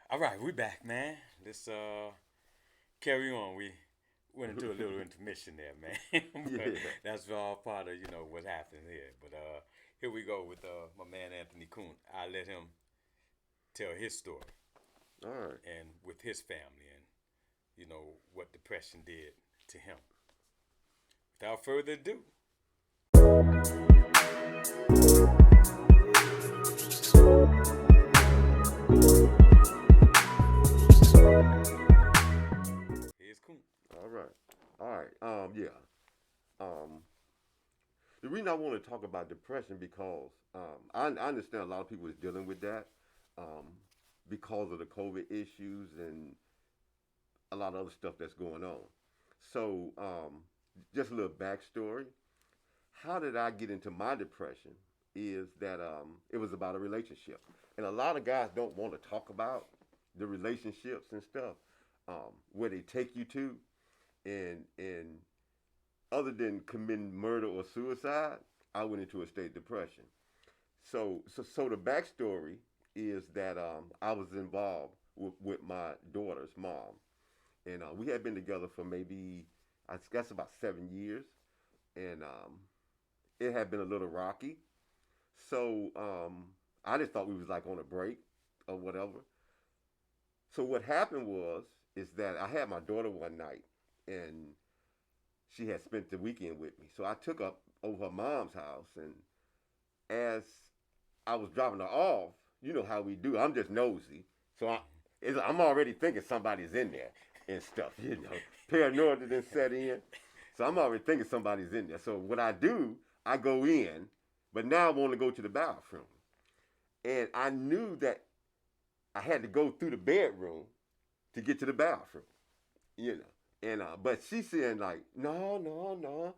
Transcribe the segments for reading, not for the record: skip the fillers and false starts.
All right, we back, man. Let's carry on. We went into a little intermission there, man. But Yeah. that's all part of what happened here. But here we go with my man Anthony Kuhn. I let him tell his story All right. and with his family and what depression did to him. Without further ado, here's Kuhn. All right. All right. Yeah. Um, the reason I want to talk about depression because I understand a lot of people is dealing with that um, because of the COVID issues and a lot of other stuff that's going on. So, just a little backstory. How did I get into my depression? Is that it was about a relationship, and a lot of guys don't want to talk about the relationships and stuff where they take you to, and other than committing murder or suicide, I went into a state of depression. So the backstory is that I was involved with my daughter's mom, and we had been together for maybe I guess about 7 years, and it had been a little rocky. So I just thought we was like on a break or whatever. So what happened was is that I had my daughter one night, and she had spent the weekend with me. So I took her over her mom's house, and as I was dropping her off, you know how we do. I'm just nosy, so I'm already thinking somebody's in there and stuff. Paranoia didn't set in, so I'm already thinking somebody's in there. So what I do, I go in, but now I want to go to the bathroom, and I knew that I had to go through the bedroom to get to the bathroom. You know, and but she's saying like, no, no, no.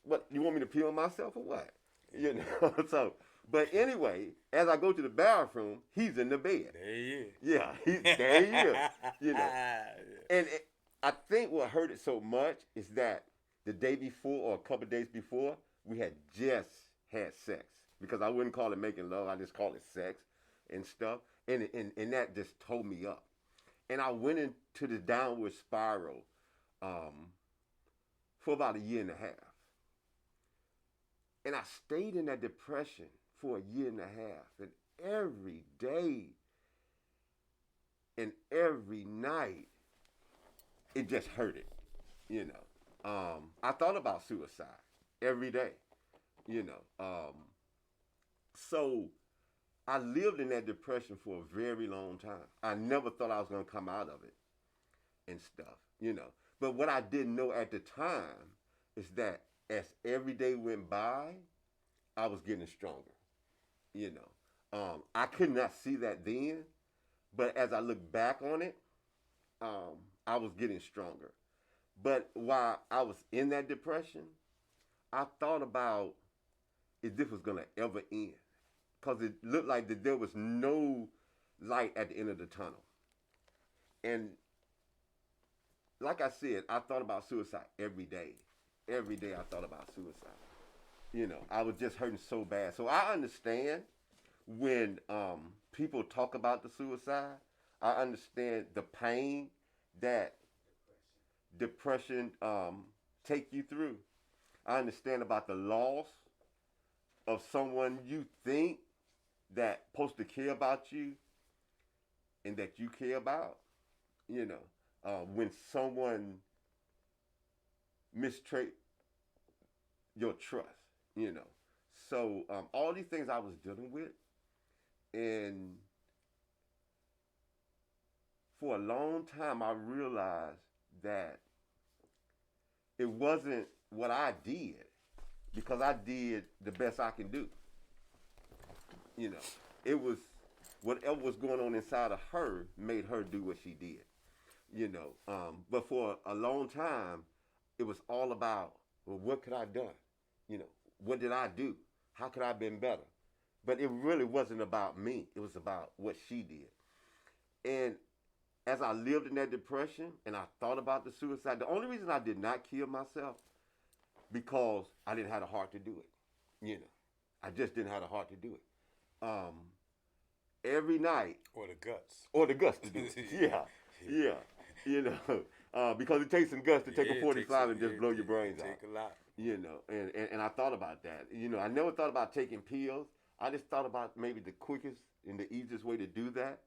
What you want me to pee on myself or what? You know. So, but anyway, as I go to the bathroom, he's in the bed. There he is. Yeah, there he is. You know, and I think what hurt it so much is that the day before or a couple of days before, we had just had sex because I wouldn't call it making love. I just call it sex and stuff, and that just tore me up. And I went into the downward spiral um, for about a year and a half. And I stayed in that depression for a year and a half. And every day and every night, it just hurted, you know. I thought about suicide every day, you know. So I lived in that depression for a very long time. I never thought I was going to come out of it and stuff, you know. But what I didn't know at the time is that as every day went by, I was getting stronger, you know. I could not see that then, but as I look back on it, I was getting stronger. But while I was in that depression, I thought about if this was gonna ever end, because it looked like that there was no light at the end of the tunnel. And like I said, I thought about suicide every day. Every day I thought about suicide. You know, I was just hurting so bad. So I understand when people talk about the suicide. I understand the pain that depression take you through. I understand about the loss of someone you think that supposed to care about you and that you care about. You know, when someone mistreat your trust. You know, so all these things I was dealing with, and for a long time I realized that it wasn't what I did because I did the best I can do. You know, it was whatever was going on inside of her made her do what she did. You know, but for a long time, it was all about, well, what could I have done? You know, what did I do? How could I have been better? But it really wasn't about me. It was about what she did. And as I lived in that depression and I thought about the suicide, the only reason I did not kill myself because I didn't have the heart to do it. You know, I just didn't have the heart to do it. Um, every night, Or the guts. or the guts to do it. Yeah, yeah. You know, because it takes some guts to take a Yeah, it takes 45 and just blow your it brains out. take a lot. You know, and I thought about that. You know, I never thought about taking pills. I just thought about maybe the quickest and the easiest way to do that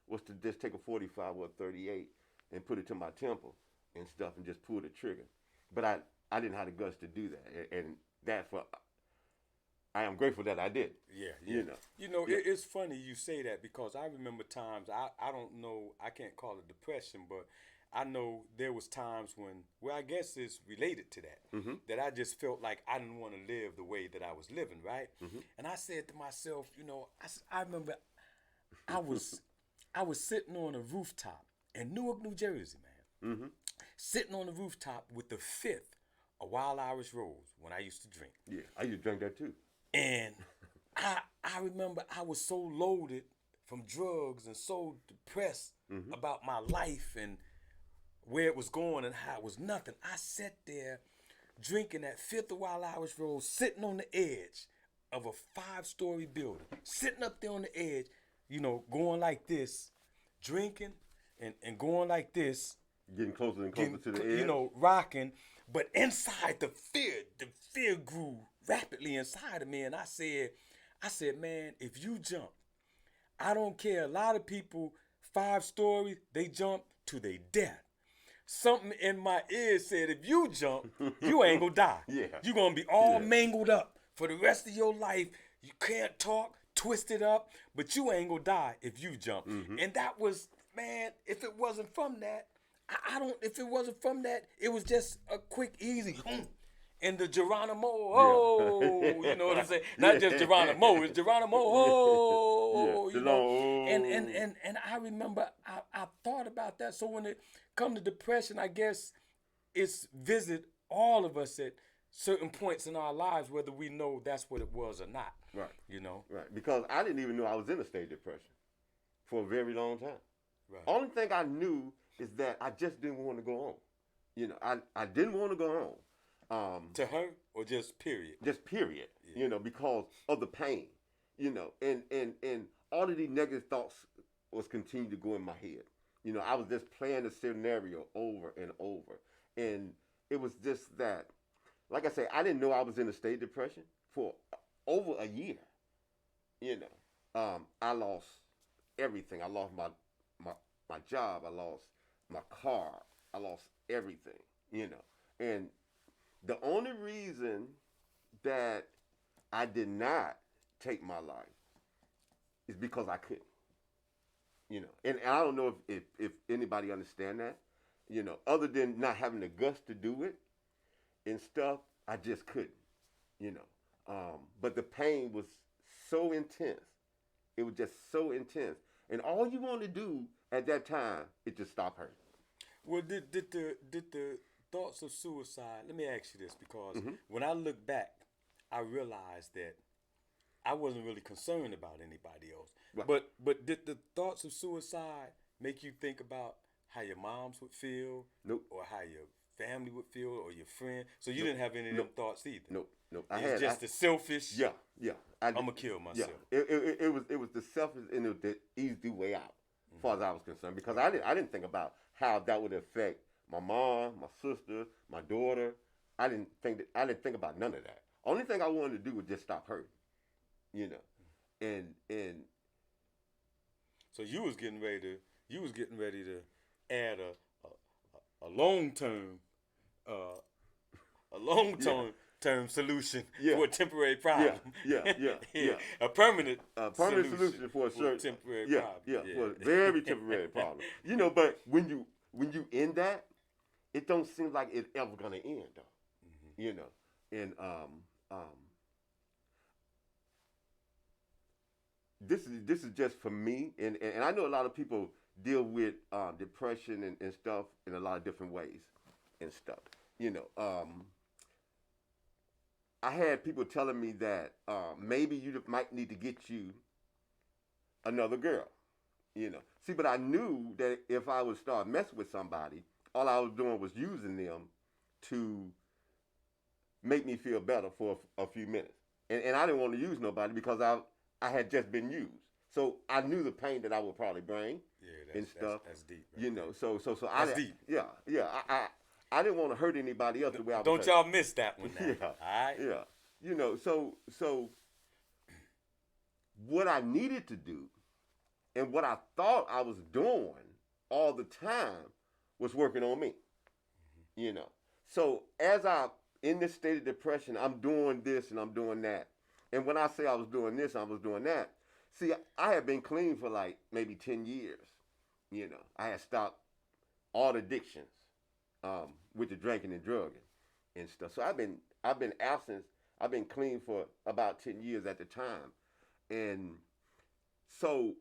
was to just take a 45 or a 38 and put it to my temple and stuff and just pull the trigger. But I didn't have the guts to do that, and that's what I am grateful that I did. Yeah, yeah. You know, yeah. It's funny you say that because I remember times I don't know, I can't call it depression, but I know there was times when, well, I guess it's related to that, Mm-hmm. that I just felt like I didn't want to live the way that I was living, right? Mm-hmm. And I said to myself, I remember I was I was sitting on a rooftop in Newark, New Jersey, man, Mm-hmm. sitting on the rooftop with the fifth of Wild Irish Rose when I used to drink. Yeah, I used to drink that too. And I remember I was so loaded from drugs and so depressed Mm-hmm. about my life and where it was going and how it was nothing. I sat there drinking that fifth of Wild Irish Rose, sitting on the edge of a 5-story building, sitting up there on the edge, going like this, drinking and going like this, Getting closer and closer to the edge. rocking. But inside the fear grew rapidly inside of me. And I said, man, if you jump, I don't care. A lot of people, 5 stories, they jump to their death. Something in my ear said, if you jump, you ain't gonna die. Yeah. You're gonna be all mangled up for the rest of your life. You can't talk, twisted up, but you ain't gonna die if you jump. Mm-hmm. And that was, man, if it wasn't from that, if it wasn't from that, it was just a quick, easy, and the Geronimo, oh, you know what I'm saying? Not just Geronimo, it's Geronimo, oh, Yeah, And I remember I thought about that. So when it come to depression, I guess it's visit all of us at certain points in our lives, whether we know that's what it was or not. Right. Right. Because I didn't even know I was in a state of depression for a very long time. Right. Only thing I knew is that I just didn't want to go on. I didn't want to go on. To her or just period? Just period. Yeah. Because of the pain. And all of these negative thoughts was continuing to go in my head. I was just playing the scenario over and over. And it was just that, like I say, I didn't know I was in a state of depression for over a year. I lost everything. I lost my job. I lost my car. I lost everything. And the only reason that I did not take my life is because I couldn't. And I don't know if anybody understand that. Other than not having the guts to do it and stuff, I just couldn't. But the pain was so intense. It was just so intense. And all you want to do at that time is just stop hurting. Well, did the thoughts of suicide? Let me ask you this, because Mm-hmm. when I look back, I realized that I wasn't really concerned about anybody else. Right. But did the thoughts of suicide make you think about how your moms would feel, Nope. or how your family would feel, or your friend? So you Nope. didn't have any of them thoughts either. Nope. It's just the selfish. Yeah. I'm gonna kill myself. Yeah. It was the selfish and the easy way out, as far as I was concerned, because I didn't think about how that would affect my mom, my sister, my daughter. I didn't think about none of that. Only thing I wanted to do was just stop hurting. And So you was getting ready to add a long term term solution for a temporary problem. Yeah. A permanent solution for a certain temporary yeah, problem. Yeah, for a very temporary problem. But when you end that, it don't seem like it's ever gonna end though. Mm-hmm. And this is just for me, and I know a lot of people deal with depression and stuff in a lot of different ways and stuff. I had people telling me that maybe you might need to get you another girl. See, but I knew that if I would start messing with somebody, all I was doing was using them to make me feel better for a few minutes. And I didn't want to use nobody because I had just been used. So I knew the pain that I would probably bring Yeah, and stuff. that's deep. Right You there. know, so That's deep. yeah, yeah. I didn't want to hurt anybody else the way I was Don't hurt. y'all miss that one now. Yeah, All right. yeah. You know, so what I needed to do and what I thought I was doing all the time was working on me. You know, so as I in this state of depression, I'm doing this and I'm doing that. And when I say I was doing this, I was doing that. See, I had been clean for like maybe 10 years. You know, I had stopped all addictions with the drinking and drugging and stuff. So I've been absent. I've been clean for about 10 years at the time. And so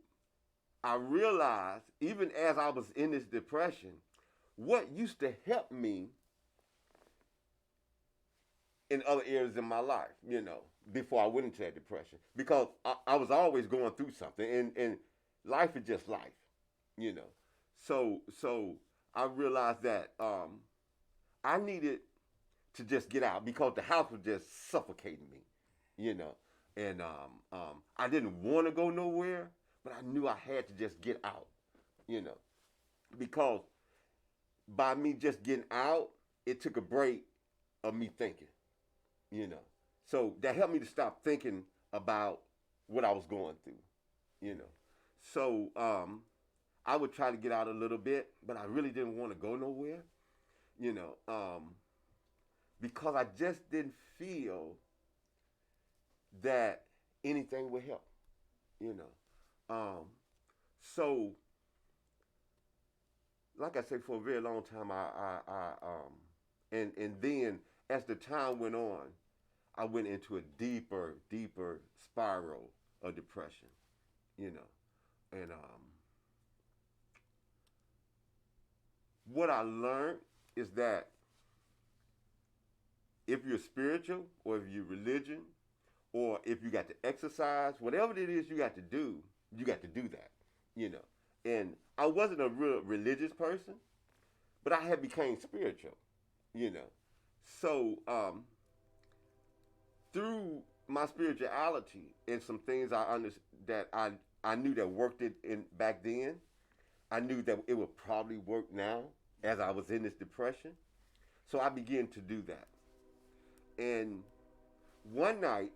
I realized, even as I was in this depression, what used to help me in other areas in my life, you know, before I went into that depression. Because I was always going through something, and life is just life, you know. So I realized that I needed to just get out because the house was just suffocating me, you know. And I didn't want to go nowhere, but I knew I had to just get out, you know, because by me just getting out, it took a break of me thinking, you know. So that helped me to stop thinking about what I was going through, you know. So I would try to get out a little bit, but I really didn't want to go nowhere, you know, because I just didn't feel that anything would help, you know. So, like I said, for a very long time, and then as the time went on, I went into a deeper spiral of depression, you know. And what I learned is that if you're spiritual or if you're religion or if you got to exercise, whatever it is you got to do that, you know. And I wasn't a real religious person, but I had became spiritual, you know. So through my spirituality and some things that I knew that worked it in back then, I knew that it would probably work now as I was in this depression. So I began to do that. And one night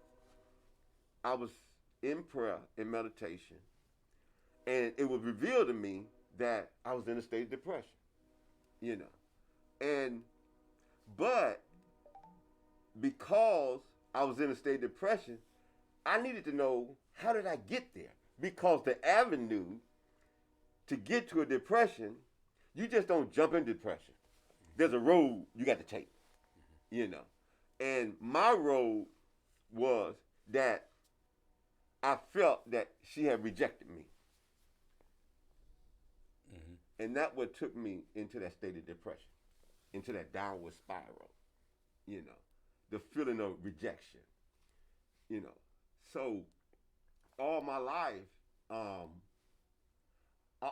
I was in prayer in meditation, and it was revealed to me that I was in a state of depression, you know. And but because I was in a state of depression, I needed to know, how did I get there? Because the avenue to get to a depression, you just don't jump into depression. There's a road you got to take, you know. And my road was that I felt that she had rejected me. Mm-hmm. And that what took me into that state of depression, into that downward spiral, you know, the feeling of rejection, you know. So all my life, I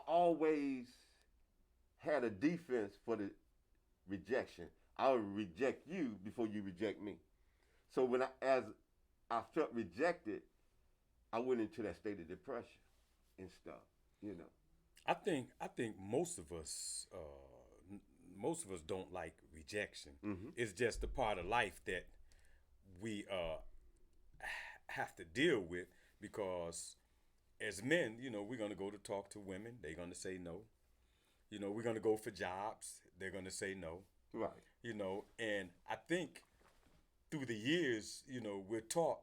always had a defense for the rejection. I would reject you before you reject me. So as I felt rejected, I went into that state of depression and stuff, you know. I think most of us don't like rejection. Mm-hmm. It's just a part of life that we have to deal with, because as men, you know, we're gonna go to talk to women. They're gonna say no. You know, we're gonna go for jobs. They're gonna say no. Right. You know, and I think through the years, you know, we're taught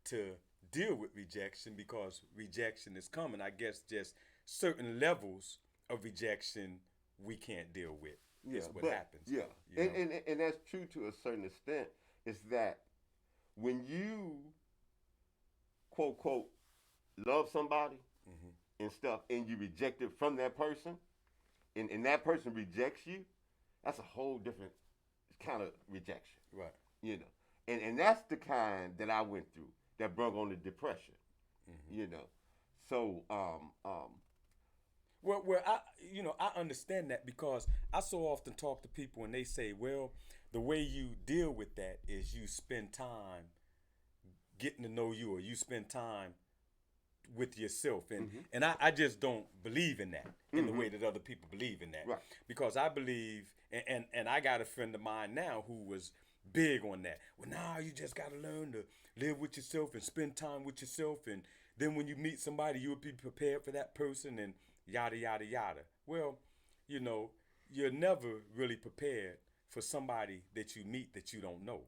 to deal with rejection because rejection is coming. I guess just certain levels of rejection we can't deal with. Yeah, Is what but, happens. Yeah, and that's true to a certain extent. Is that when you quote quote love somebody and stuff, and you reject it from that person, and that person rejects you, that's a whole different kind of rejection. Right. You know, and that's the kind that I went through that brought on the depression. You know, so Well, I understand that because I so often talk to people and they say, well, the way you deal with that is you spend time getting to know you, or you spend time with yourself, and I just don't believe in that in the way that other people believe in that. Right. Because I believe, and I got a friend of mine now who was big on that. Well, now you just got to learn to live with yourself and spend time with yourself, and then when you meet somebody, you'll be prepared for that person, and yada yada yada. Well, you're never really prepared for somebody that you meet that you don't know,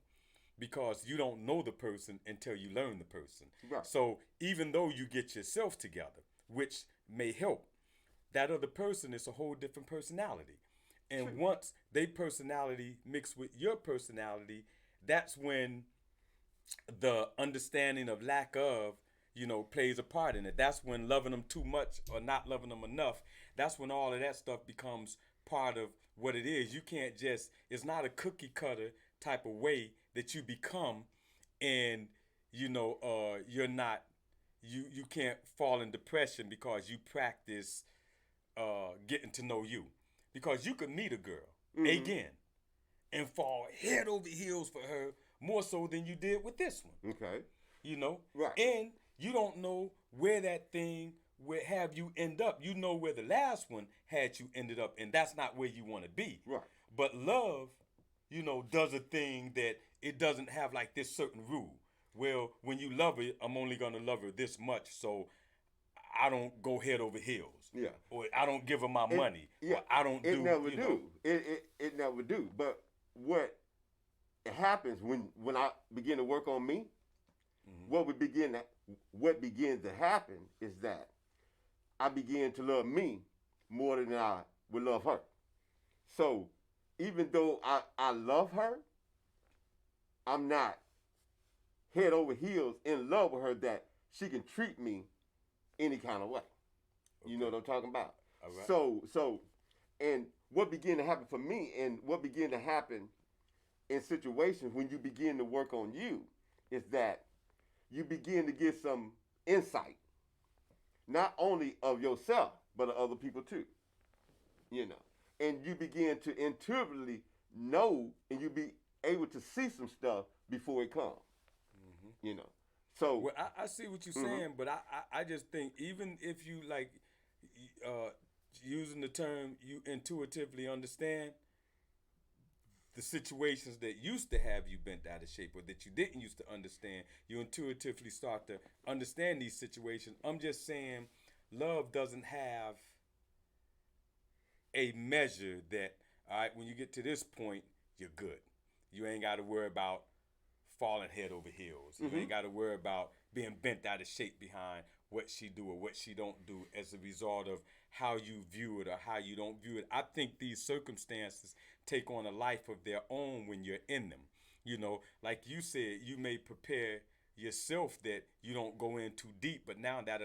because you don't know the person until you learn the person. Right. So even though you get yourself together, which may help, that other person is a whole different personality. And True. once they personality mix with your personality, that's when the understanding of lack of, plays a part in it. That's when loving them too much or not loving them enough, that's when all of that stuff becomes part of what it is. You can't just, it's not a cookie cutter type of way that you become, and you're not, you can't fall in depression because you practice getting to know you. Because you could meet a girl again and fall head over heels for her more so than you did with this one. Okay. Right. And you don't know where that thing would have you end up. You know where the last one had you ended up, and that's not where you want to be. Right. But love, does a thing that it doesn't have like this certain rule. Well, when you love her, I'm only gonna love her this much, so I don't go head over heels. Yeah. Or I don't give her my money. Yeah. Or I don't It do. never do. It never do. But what happens when I begin to work on me, what begins to happen is that I begin to love me more than I would love her. So even though I love her, I'm not head over heels in love with her that she can treat me any kind of way. You know what I'm talking about? All right. So, and what began to happen for me, and what began to happen in situations when you begin to work on you, is that you begin to get some insight, not only of yourself, but of other people too. And you begin to intuitively know, and you be able to see some stuff before it comes. So well, I see what you're saying, but I just think even if you like using the term you intuitively understand the situations that used to have you bent out of shape or that you didn't used to understand, you intuitively start to understand these situations. I'm just saying love doesn't have a measure that, all right, when you get to this point, you're good. You ain't got to worry about falling head over heels. You ain't got to worry about being bent out of shape behind what she do or what she don't do as a result of how you view it or how you don't view it. I think these circumstances take on a life of their own when you're in them. Like you said, you may prepare yourself that you don't go in too deep, but now that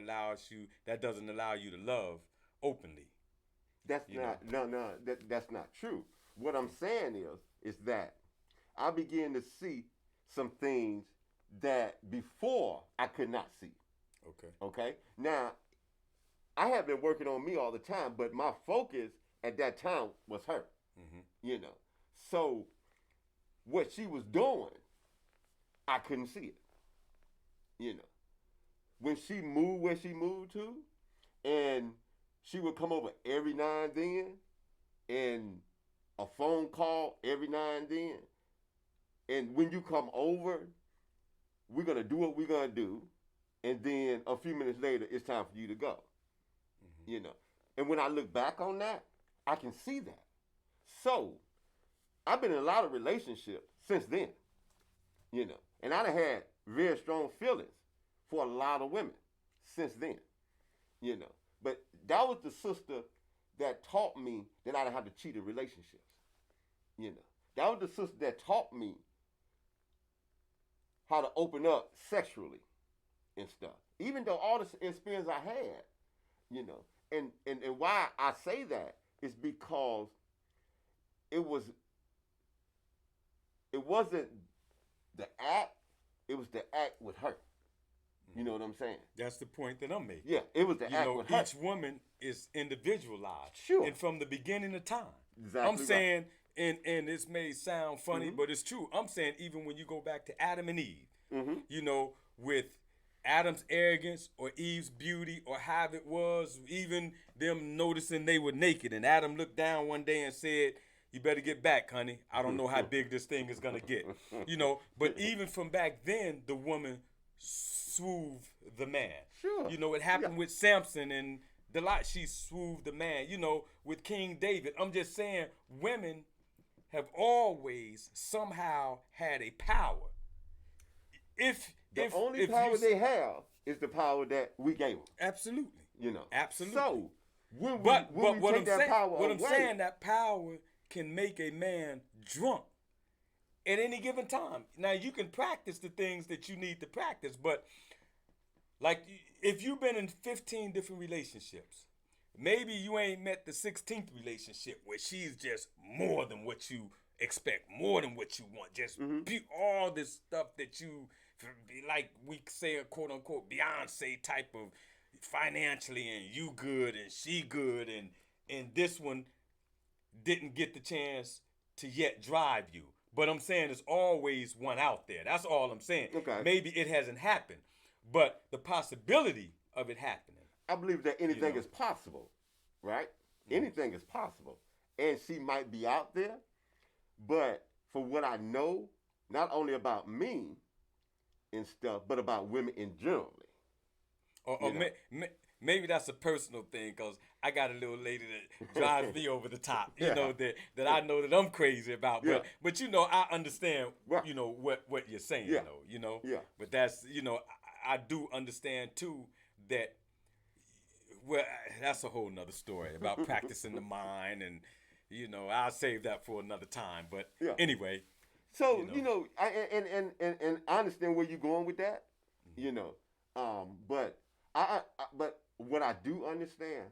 doesn't allow you to love openly. that's not true. What I'm saying is that I begin to see some things that before I could not see. Okay. Now, I have been working on me all the time, but my focus at that time was her. So what she was doing, I couldn't see it. When she moved where she moved to, and she would come over every now and then, and a phone call every now and then. And when you come over, we're going to do what we're going to do. And then a few minutes later, it's time for you to go. And when I look back on that, I can see that. So I've been in a lot of relationships since then. And I done had very strong feelings for a lot of women since then. But that was the sister that taught me that I didn't have to cheat in relationships. That was the sister that taught me how to open up sexually and stuff. Even though all this experience I had, and why I say that is because it wasn't the act, it was the act with her. You know what I'm saying? That's the point that I'm making. Yeah, it was the act with her. Each woman is individualized. Sure. And from the beginning of time. Exactly. I'm saying, and this may sound funny, but it's true. I'm saying even when you go back to Adam and Eve, with Adam's arrogance or Eve's beauty or how it was, even them noticing they were naked. And Adam looked down one day and said, "You better get back, honey. I don't know how big this thing is gonna get." But even from back then, the woman swooved the man. Sure. It happened with Samson and Delilah. She swooved the man. With King David. I'm just saying, women have always somehow had a power. The only power they have is the power that we gave them. Absolutely. Absolutely. So, when what we I'm take that saying, power what I'm away, saying, that power can make a man drunk at any given time. Now, you can practice the things that you need to practice, but like if you've been in 15 different relationships, maybe you ain't met the 16th relationship where she's just more than what you expect, more than what you want, just all this stuff that you, like we say, a quote unquote Beyonce type of financially, and you good and she good, and this one didn't get the chance to yet drive you. But I'm saying there's always one out there. That's all I'm saying. Okay. Maybe it hasn't happened, but the possibility of it happening. I believe that anything is possible, right? Anything is possible. And she might be out there, but for what I know, not only about me and stuff, but about women in general. Or maybe that's a personal thing, because I got a little lady that drives me over the top, that I know that I'm crazy about. But I understand, right. What you're saying, though, Yeah. But that's, I do understand, too, that, well, that's a whole nother story about practicing the mind, and, I'll save that for another time. But anyway. So, and I understand where you're going with that, but but what I do understand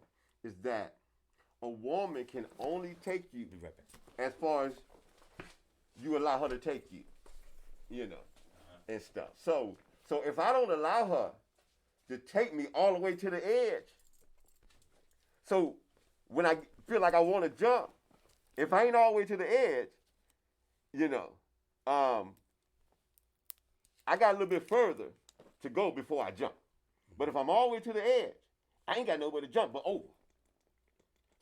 is that a woman can only take you as far as you allow her to take you, and stuff. So if I don't allow her to take me all the way to the edge, so when I feel like I want to jump, if I ain't all the way to the edge, I got a little bit further to go before I jump. But if I'm all the way to the edge, I ain't got nowhere to jump but over.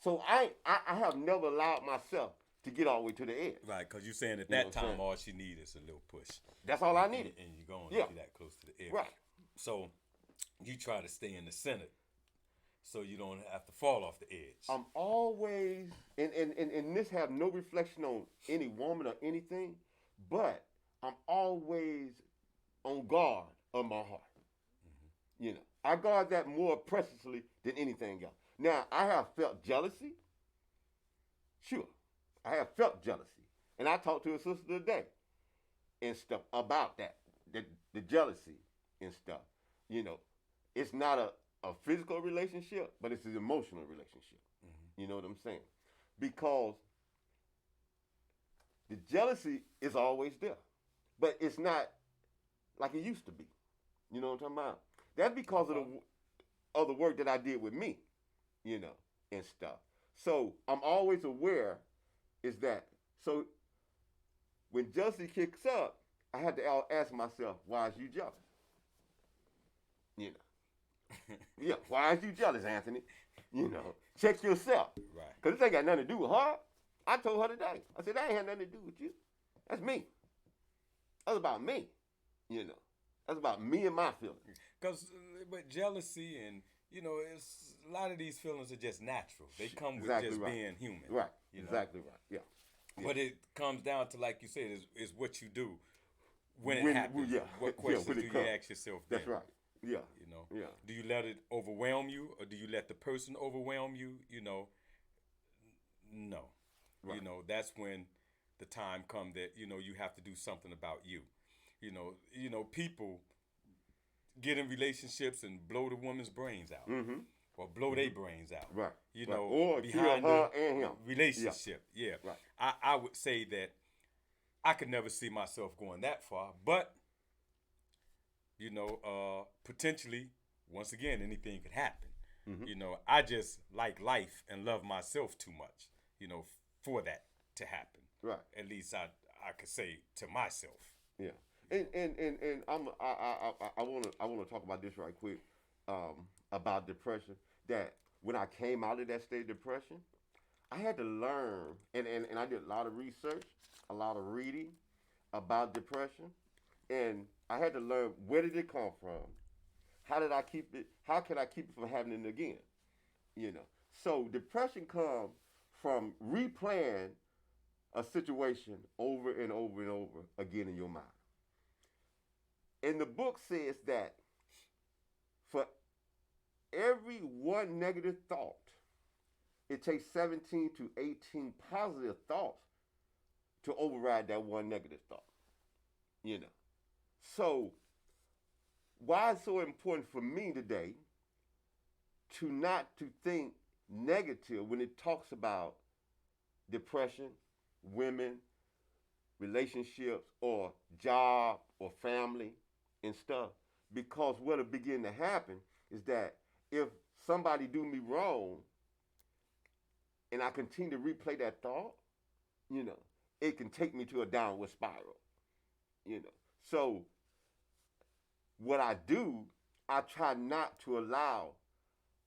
So I have never allowed myself to get all the way to the edge. Right, because you're saying at that time all she needs is a little push. That's all I needed. And you're going to be that close to the edge. Right. So you try to stay in the center so you don't have to fall off the edge. I'm always, and this have no reflection on any woman or anything, but I'm always on guard of my heart. I guard that more preciously than anything else. Now, I have felt jealousy. Sure, I have felt jealousy. And I talked to a sister today and stuff about that, the jealousy and stuff. It's not a physical relationship, but it's an emotional relationship. You know what I'm saying? Because the jealousy is always there, but it's not like it used to be. You know what I'm talking about? That's because of the work that I did with me, and stuff. So I'm always aware is that. So when jealousy kicks up, I had to ask myself, why is you jealous? Yeah, why is you jealous, Anthony? Check yourself. Right. Because this ain't got nothing to do with her. I told her today. I said, that ain't had nothing to do with you. That's me. That's about me. That's about me and my feelings. But jealousy and, it's a lot of these feelings are just natural. They come with exactly just right. being human. Right. Exactly right. Yeah. But it comes down to, like you said, is what you do when it happens. What questions do you ask yourself then? That's right. Yeah. Yeah. Do you let it overwhelm you, or do you let the person overwhelm you? No. Right. That's when the time comes that, you have to do something about you. People get in relationships and blow the woman's brains out. Or blow their brains out. Right. Or behind her and him. Relationship. Yeah. Right. I would say that I could never see myself going that far, but potentially, once again, anything could happen. I just like life and love myself too much, for that to happen. Right. At least I could say to myself. Yeah. And I wanna talk about this right quick, about depression. That when I came out of that state of depression, I had to learn, and I did a lot of research, a lot of reading about depression, and I had to learn where did it come from, how did I keep it, how can I keep it from happening again, you know. So depression comes from replaying a situation over and over and over again in your mind. And the book says that for every one negative thought, it takes 17 to 18 positive thoughts to override that one negative thought. You know. So why it's so important for me today to not to think negative when it talks about depression, women, relationships, or job, or family, and stuff. Because what'll begin to happen is that if somebody do me wrong, and I continue to replay that thought, you know, it can take me to a downward spiral, you know. So what I do, I try not to allow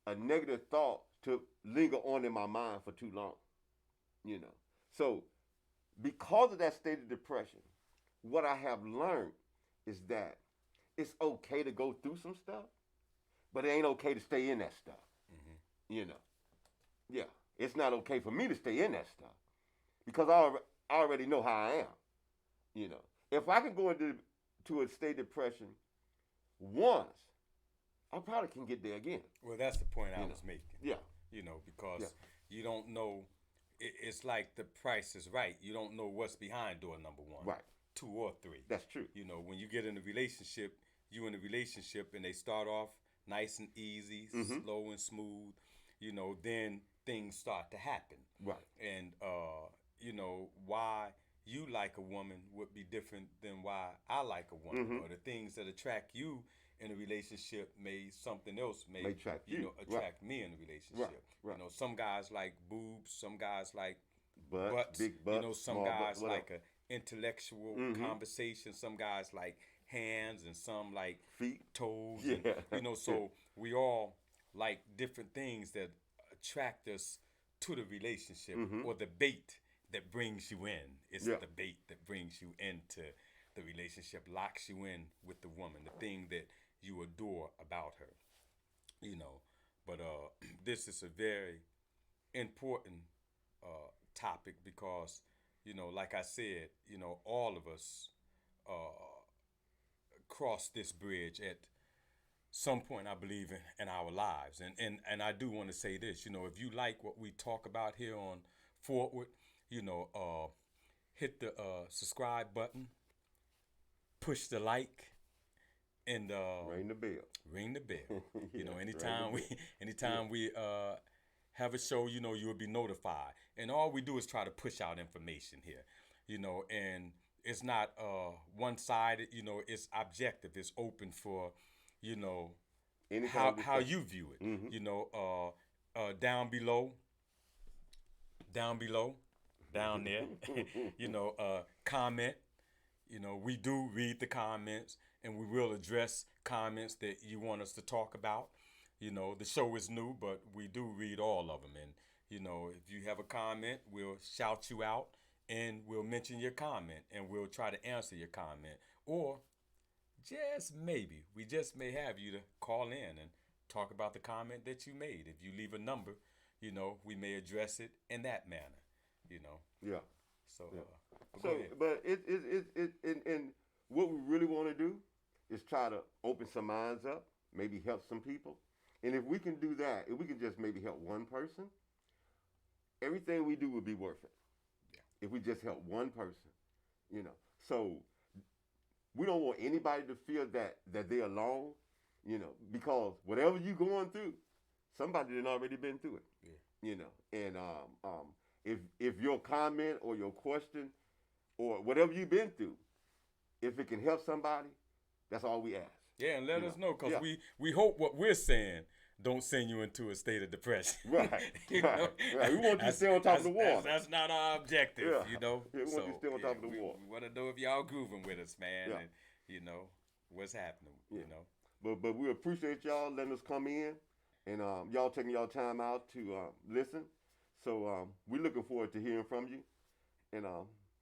a negative thought to linger on in my mind for too long, you know. So because of that state of depression, what I have learned is that it's okay to go through some stuff, but it ain't okay to stay in that stuff. You know, yeah, it's not okay for me to stay in that stuff because I already know how I am. You know, if I can go into to a state of depression once, I probably can get there again. Well, that's the point I You know, was making. yeah, You know, because yeah, you don't know. It's like the price is right. You don't know what's behind door number one, right. 2 or 3. That's true. You know, when you get in a relationship, you in a relationship and they start off nice and easy, Mm-hmm. slow and smooth, you know, then things start to happen. Right. And, you know, why you like a woman would be different than why I like a woman. Mm-hmm. Or the things that attract you in a relationship may something else May attract you you. know, attract me in a relationship. Right. You know, some guys like boobs, some guys like Butts, butts. big You butts, know, some small butts, guys whatever. like a intellectual Mm-hmm. conversation. Some guys like hands, and some like Feet. toes. Yeah. And you know, so we all like different things that attract us to the relationship, Mm-hmm. or the bait that brings you in. It's Yeah. the bait that brings you into the relationship, locks you in with the woman, the thing that you adore about her. You know, but this is a very important topic because, you know, like I said, you know, all of us uh, cross this bridge at some point, I believe, in our lives. And I do want to say this, you know, if you like what we talk about here on Forward, you know, hit the subscribe button, push the like, and Ring the bell. ring the bell. You know, Yeah, ring anytime the we bell. Yeah. anytime we have a show, you know, you'll be notified. And all we do is try to push out information here, you know, and it's not one sided, you know, it's objective, it's open for, you know, Any kind of how discussion. you view it. Mm-hmm. You know, down below, down below, down there, you know, comment. You know, we do read the comments, and we will address comments that you want us to talk about. You know, the show is new, but we do read all of them. And, you know, if you have a comment, we'll shout you out and we'll mention your comment and we'll try to answer your comment. Or just maybe, we just may have you to call in and talk about the comment that you made. If you leave a number, you know, we may address it in that manner, you know. Yeah. So, Yeah. but So, go ahead. but and what we really want to do is try to open some minds up, maybe help some people. And if we can do that, if we can just maybe help one person, everything we do would be worth it. Yeah. If we just help one person, you know. So we don't want anybody to feel that they're alone, you know, because whatever you're going through, somebody done already been through it, Yeah. you know. And if your comment or your question or whatever you've been through, if it can help somebody, that's all we ask. Yeah, and let You us know. know, because Yeah. we hope what we're saying don't send you into a state of depression. Right, You right, know? right. We want you to stay on top of the water. That's not our objective, Yeah. you know. Yeah, we want you to stay on top of the water. We want to know if y'all grooving with us, man. Yeah. And you know, what's happening, Yeah. you know. But we appreciate y'all letting us come in and y'all taking y'all time out to listen. So we're looking forward to hearing from you. And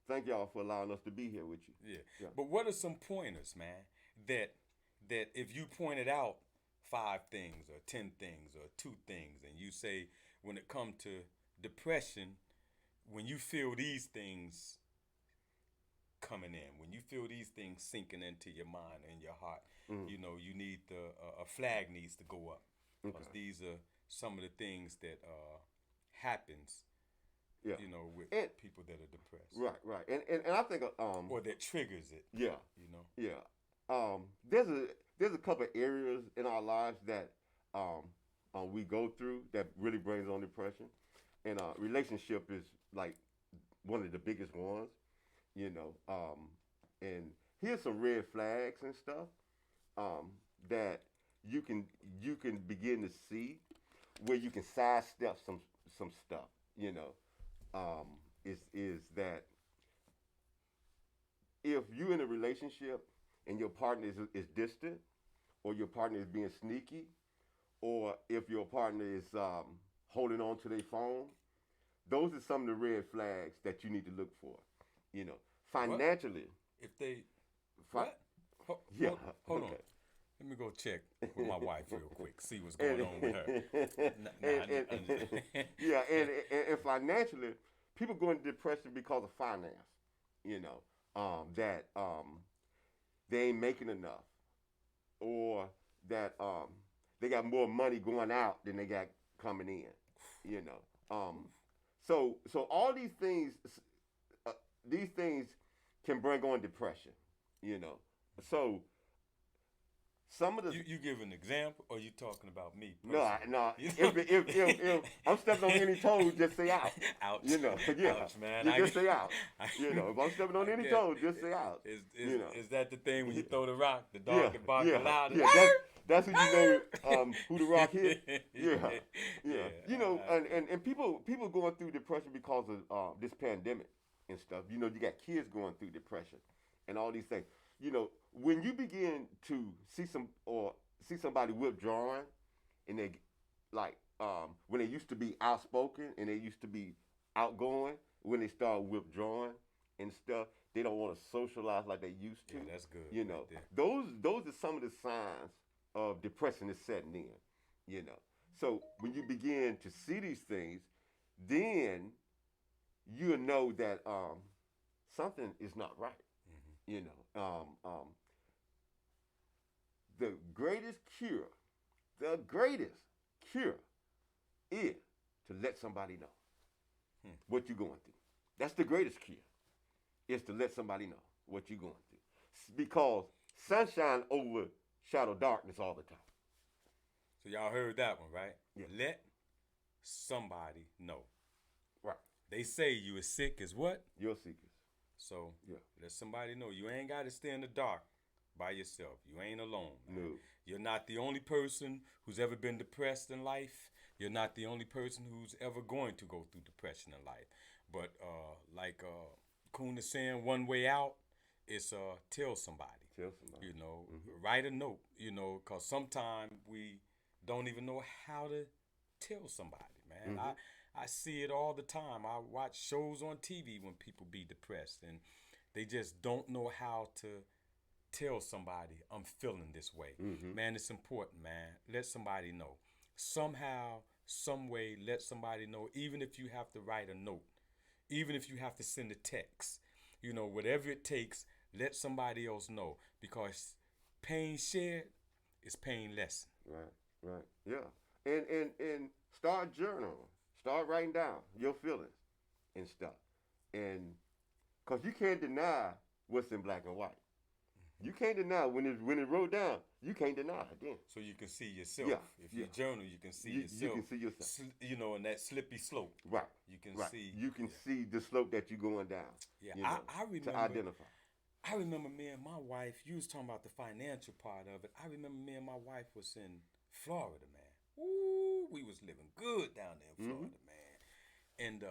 thank y'all for allowing us to be here with you. Yeah. Yeah. But what are some pointers, man, that if you pointed out 5 things or 10 things or 2 things, and you say when it comes to depression, when you feel these things coming in, when you feel these things sinking into your mind and your heart, Mm-hmm. you know, you need a flag needs to go up, because Okay. these are some of the things that happens, Yeah. you know, with And people that are depressed, right. And I think or that triggers it, yeah. you know. Yeah. There's a couple areas in our lives that we go through that really brings on depression, and relationship is like one of the biggest ones. You know, and here's some red flags and stuff um, that you can you can begin to see where you can sidestep some stuff. You know, is that if you're in a relationship and your partner is distant, or your partner is being sneaky, or if your partner is holding on to their phone, those are some of the red flags that you need to look for. You know, What financially. if they Fi- what? Hold, yeah. hold on. Okay. Let me go check with my wife real quick. See what's going and, on with her. yeah, and financially, people go into depression because of finance. You know, that they ain't making enough, or that they got more money going out than they got coming in. You know, so all uh, these things can bring on depression. You know, so some of the you give an example, or you talking about me no, personally? no. You know? If I'm stepping on any toes, just say out. Ouch, You know, yeah. ouch, man. You just say out. You know, if I'm stepping on I any get. toes, just say out. You know, Is that the thing when you throw the rock, the yeah, dog can bark the yeah, loudest? yeah. That's when you know who the rock hit. Yeah, yeah. Yeah, You know, and people going through depression because of this pandemic and stuff. You know, you got kids going through depression and all these things. You know, when you begin to see somebody withdrawing, and they like when they used to be outspoken and they used to be outgoing, when they start withdrawing and stuff, they don't want to socialize like they used to. yeah, that's good. You Right know, there. those are some of the signs of depression is setting in. You know, so when you begin to see these things, then you'll know that something is not right. Mm-hmm. You know, the greatest cure, the greatest cure is to let somebody know Hmm. what you're going through. That's the greatest cure, is to let somebody know what you're going through. Because sunshine overshadow darkness all the time. So y'all heard that one, right? Yeah. Let somebody know. Right. They say you as sick as what? Your secrets. So Yeah. let somebody know you ain't got to stay in the dark by yourself. You ain't alone, man. No. You're not the only person who's ever been depressed in life. You're not the only person who's ever going to go through depression in life. But like Kuhn is saying, one way out is tell somebody. Tell somebody. You know, Mm-hmm. write a note. You know, because sometimes we don't even know how to tell somebody, man. Mm-hmm. I see it all the time. I watch shows on TV when people be depressed and they just don't know how to tell somebody I'm feeling this way. Mm-hmm. Man, it's important, man. Let somebody know. Somehow, some way, let somebody know, even if you have to write a note, even if you have to send a text, you know, whatever it takes, let somebody else know, because pain shared is pain lessened. Right. Right. Yeah. And start journaling. Start writing down your feelings and stuff. And because you can't deny what's in black and white. You can't deny when it wrote down. You can't deny it then. So you can see yourself. Yeah, If yeah. you journal, you can see You yourself. can see yourself. You know, in that slippy slope. Right. You can Right. see. You can Yeah. see the slope that you're going down. Yeah, You know, I remember. to identify. I remember me and my wife. You was talking about the financial part of it. I remember me and my wife was in Florida, man. Ooh, we was living good down there in Mm-hmm. Florida, man. And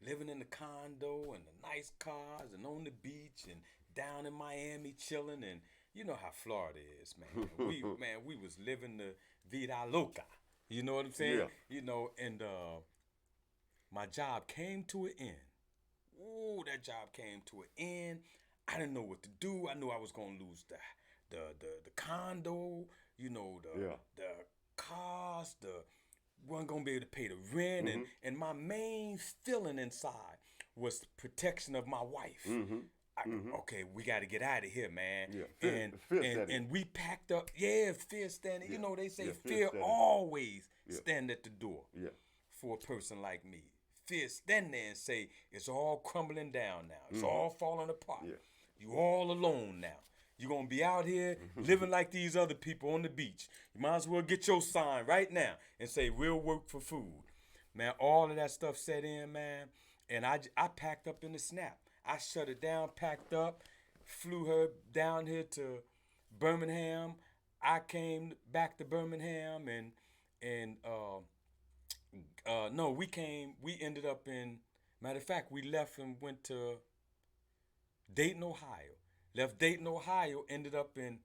living in the condo and the nice cars and on the beach and down in Miami chilling, and you know how Florida is, man. We was living the vida loca. You know what I'm saying? Yeah. You know, and my job came to an end. Ooh, that job came to an end. I didn't know what to do. I knew I was gonna lose the condo, you know, Yeah. the cars, wasn't gonna be able to pay the rent, and my main feeling inside was the protection of my wife. Okay, we got to get out of here, man. Yeah, fear and we packed up. Yeah, fear standing. Yeah. You know they say Yeah, fear standing. always Yeah. stand at the door Yeah. for a person like me. Fear stand there and say it's all crumbling down now. It's all falling apart. Yeah. You all alone now. You're gonna be out here living like these other people on the beach. You might as well get your sign right now and say we'll work for food. Man, all of that stuff set in, man. And I packed up in the snap. I shut it down, packed up, flew her down here to Birmingham. I came back to Birmingham and no, we ended up in, matter of fact, we left and went to Dayton, Ohio. Left Dayton, Ohio, ended up in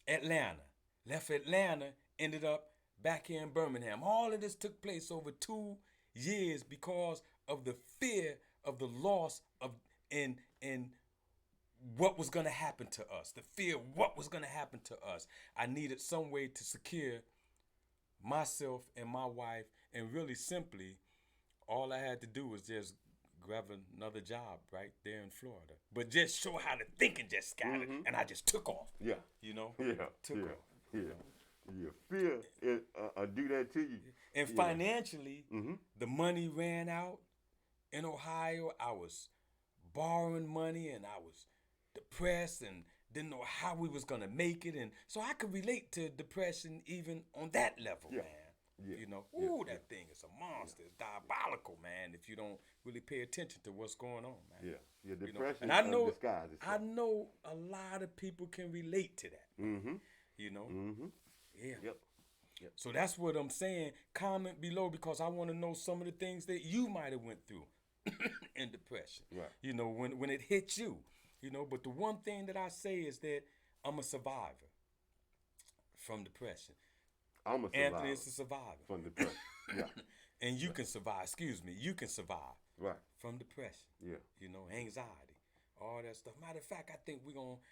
Atlanta. Left Atlanta, ended up back here in Birmingham. All of this took place over 2 years because of the fear of the loss of and what was going to happen to us. The fear of what was going to happen to us. I needed some way to secure myself and my wife, and really simply, all I had to do was just grab another job right there in Florida. But just show how the thinking just scattered, and I just took off. Yeah. You know? Yeah. Took yeah. off. Yeah. Yeah. Fear is, do that to you. And financially, the money ran out in Ohio. I was borrowing money, and I was depressed and didn't know how we was gonna make it, and so I could relate to depression even on that level, Yeah. man. Yeah. You know, Yeah. that thing is a monster. It's diabolical, man. If you don't really pay attention to what's going on, man. Yeah. Yeah. You know? Depression And I know, disguise I itself. know a lot of people can relate to that. You know, yeah. Yep. So that's what I'm saying. Comment below because I want to know some of the things that you might have went through in depression. Right. You know, when it hit you. You know, but the one thing that I say is that I'm a survivor from depression. I'm a survivor. Anthony is a survivor. From depression. Yeah. And you can survive, you can survive Right. from depression. Yeah. You know, anxiety, all that stuff. Matter of fact, I think we're going to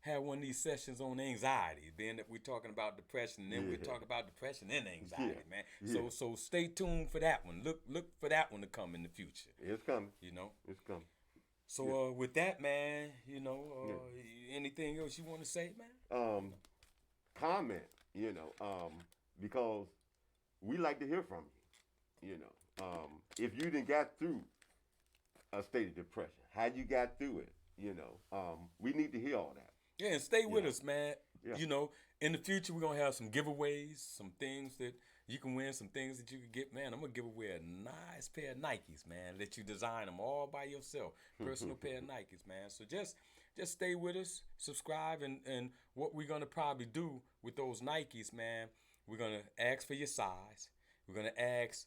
have one of these sessions on anxiety, being that we're talking about depression, and then we're talking about depression and anxiety, man. Yeah. So stay tuned for that one. Look for that one to come in the future. It's coming. You know? It's coming. So with that, man, you know, anything else you want to say, man? Comment, because we like to hear from you. If you done got through a state of depression, how you got through it, we need to hear all that. Yeah, and stay with us, man. Yeah. You know, in the future, we're going to have some giveaways, some things that you can win, some things that you can get. Man, I'm going to give away a nice pair of Nikes, man. Let you design them all by yourself. Personal pair of Nikes, man. So just stay with us, subscribe, and what we're going to probably do with those Nikes, man, we're going to ask for your size. We're going to ask,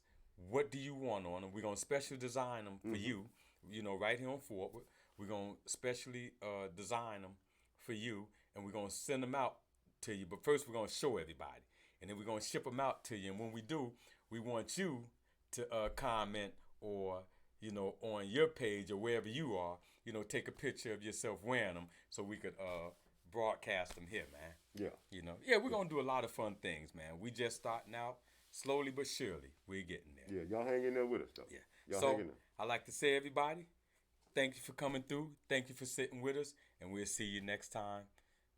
what do you want on them? We're going to special design them for you, right here on Forward. We're going to specially design them for you, and we're going to send them out to you. But first, we're going to show everybody, and then we're going to ship them out to you. And when we do, we want you to comment or, on your page or wherever you are, take a picture of yourself wearing them so we could broadcast them here, man. Yeah. We're going to do a lot of fun things, man. We just starting out slowly but surely. We're getting there. Yeah, y'all hang in there with us, though. Yeah. Y'all So hang in there. I'd like to say, everybody, thank you for coming through. Thank you for sitting with us. And we'll see you next time,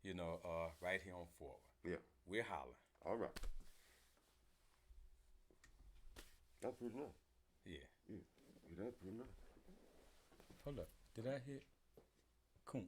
right here on Forward. Yeah. We're hollering. All right. That's pretty nice. Yeah. Yeah, that's pretty nice. Hold up. Did I hit Coon?